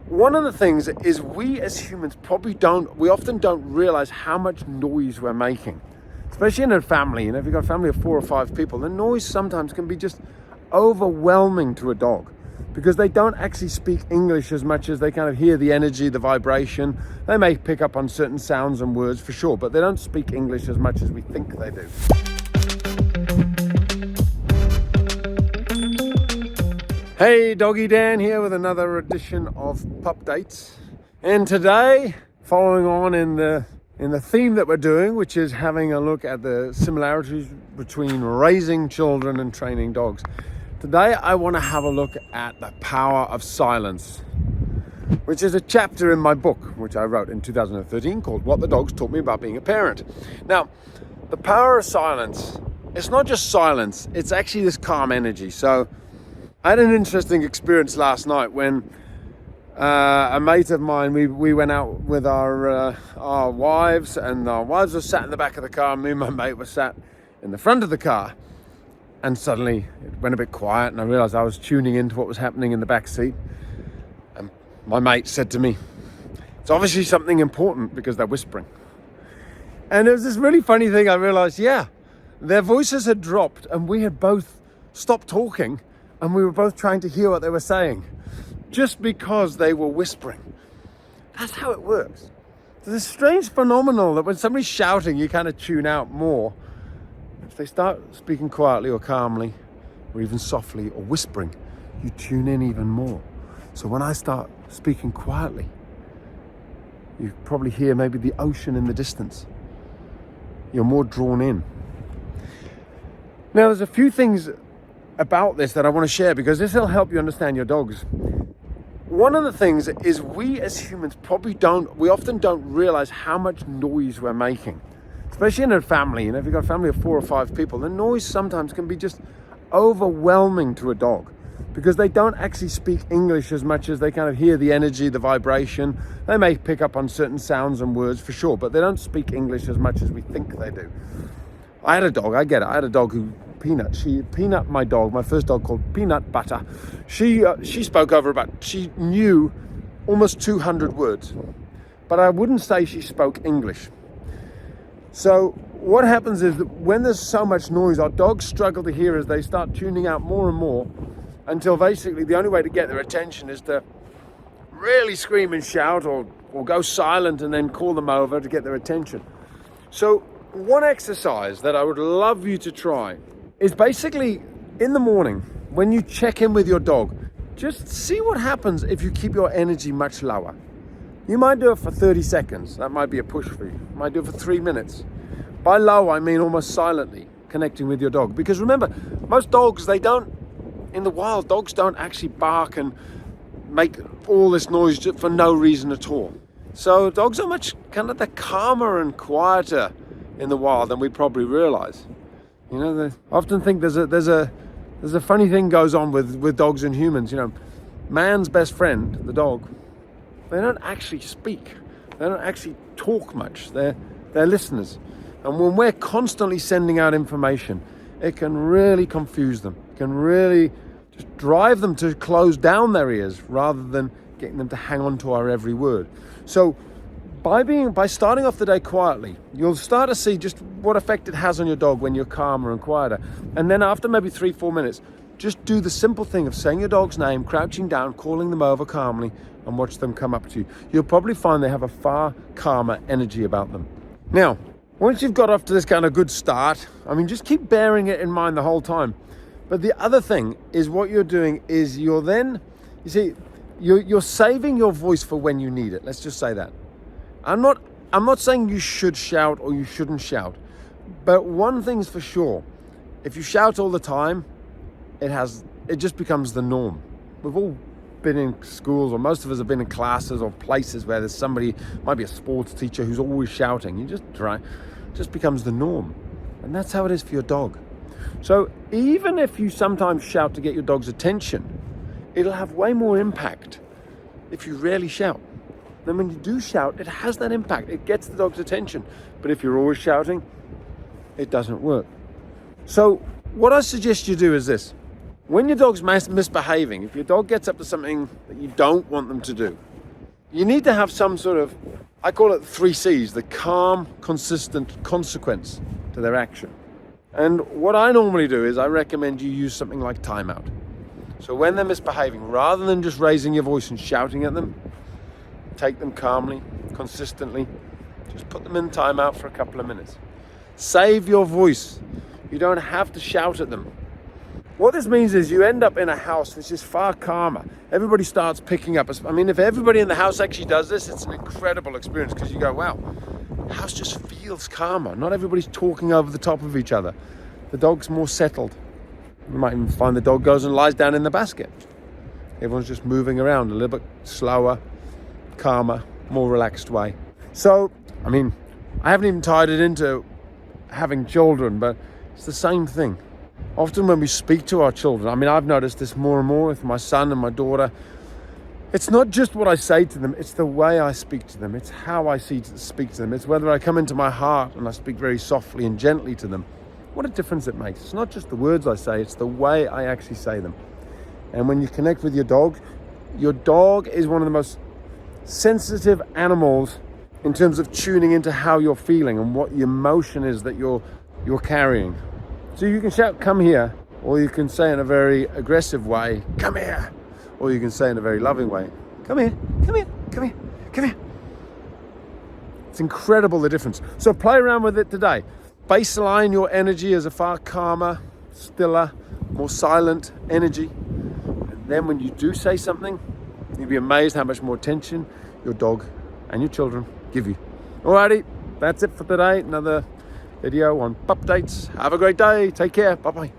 One of the things is we as humans we often don't realize how much noise we're making, especially in a family. If you've got a family of 4 or 5 people, the noise sometimes can be just overwhelming to a dog because they don't actually speak English as much as they kind of hear the energy, the vibration. They may pick up on certain sounds and words for sure, but they don't speak English as much as we think they do. Hey, Doggy Dan here with another edition of Pup Dates. And today, following on in the theme that we're doing, which is having a look at the similarities between raising children and training dogs. Today, I want to have a look at the power of silence, which is a chapter in my book, which I wrote in 2013 called What the Dogs Taught Me About Being a Parent. Now, the power of silence, it's not just silence, it's actually this calm energy. So I had an interesting experience last night when a mate of mine, we went out with our wives, and our wives were sat in the back of the car, and me and my mate were sat in the front of the car. And suddenly it went a bit quiet, and I realized I was tuning into what was happening in the back seat. And my mate said to me, "It's obviously something important because they're whispering." And it was this really funny thing. I realized, their voices had dropped, and we had both stopped talking, and we were both trying to hear what they were saying, just because they were whispering. That's how it works. There's a strange phenomenon that when somebody's shouting, you kind of tune out more. If they start speaking quietly or calmly, or even softly or whispering, you tune in even more. So when I start speaking quietly, you probably hear maybe the ocean in the distance. You're more drawn in. Now, there's a few things about this that I want to share because this will help you understand your dogs. One of the things is we as humans we often don't realize how much noise we're making, especially in a family. If you've got a family of 4 or 5 people, the noise sometimes can be just overwhelming to a dog because they don't actually speak English as much as they kind of hear the energy, the vibration. They may pick up on certain sounds and words for sure, but they don't speak English as much as we think they do. I had a dog, I get it. I had a dog who, Peanut, my dog, my first dog called Peanut Butter. She knew almost 200 words, but I wouldn't say she spoke English. So what happens is that when there's so much noise, our dogs struggle to hear as they start tuning out more and more until basically the only way to get their attention is to really scream and shout or go silent and then call them over to get their attention. So one exercise that I would love you to try is basically in the morning when you check in with your dog, just see what happens if you keep your energy much lower. You might do it for 30 seconds. That might be a push for you. You might do it for 3 minutes. By low, I mean almost silently connecting with your dog. Because remember, most dogs, in the wild, dogs don't actually bark and make all this noise for no reason at all. So dogs are they're calmer and quieter in the wild than we probably realize. I often think there's a funny thing goes on with dogs and humans. Man's best friend, the dog, they don't actually speak. They don't actually talk much. They're listeners. And when we're constantly sending out information, it can really confuse them. It can really just drive them to close down their ears rather than getting them to hang on to our every word. So by starting off the day quietly, you'll start to see just what effect it has on your dog when you're calmer and quieter. And then after maybe 3-4 minutes, just do the simple thing of saying your dog's name, crouching down, calling them over calmly, and watch them come up to you. You'll probably find they have a far calmer energy about them. Now, once you've got off to this kind of good start, just keep bearing it in mind the whole time. But the other thing is what you're doing is you're saving your voice for when you need it. Let's just say that. I'm not saying you should shout or you shouldn't shout, but one thing's for sure: if you shout all the time, it just becomes the norm. We've all been in schools, or most of us have been in classes or places where there's somebody, might be a sports teacher, who's always shouting. It just becomes the norm, and that's how it is for your dog. So even if you sometimes shout to get your dog's attention, it'll have way more impact if you rarely shout. Then when you do shout, it has that impact. It gets the dog's attention. But if you're always shouting, it doesn't work. So what I suggest you do is this. When your dog's misbehaving, if your dog gets up to something that you don't want them to do, you need to have some sort of, I call it 3Cs, the calm, consistent consequence to their action. And what I normally do is I recommend you use something like timeout. So when they're misbehaving, rather than just raising your voice and shouting at them, take them calmly, consistently, just put them in timeout for a couple of minutes. Save your voice. You don't have to shout at them. What this means is you end up in a house which is far calmer. Everybody starts picking up. I mean, if everybody in the house actually does this, it's an incredible experience, because you go, wow, the house just feels calmer. Not everybody's talking over the top of each other. The dog's more settled. You might even find the dog goes and lies down in the basket. Everyone's just moving around a little bit slower, calmer, more relaxed way. So, I mean, I haven't even tied it into having children, but it's the same thing. Often when we speak to our children, I mean, I've noticed this more and more with my son and my daughter. It's not just what I say to them, it's the way I speak to them. It's how I speak to them. It's whether I come into my heart and I speak very softly and gently to them. What a difference it makes. It's not just the words I say, it's the way I actually say them. And when you connect with your dog is one of the most sensitive animals in terms of tuning into how you're feeling and what the emotion is that you're carrying. So you can shout, come here, or you can say in a very aggressive way, come here, or you can say in a very loving way, come here, come here, come here, come here. It's incredible, the difference. So play around with it today. Baseline your energy as a far calmer, stiller, more silent energy. And then when you do say something, you'll be amazed how much more attention your dog and your children give you. Alrighty, that's it for today. Another video on pup dates. Have a great day. Take care. Bye-bye.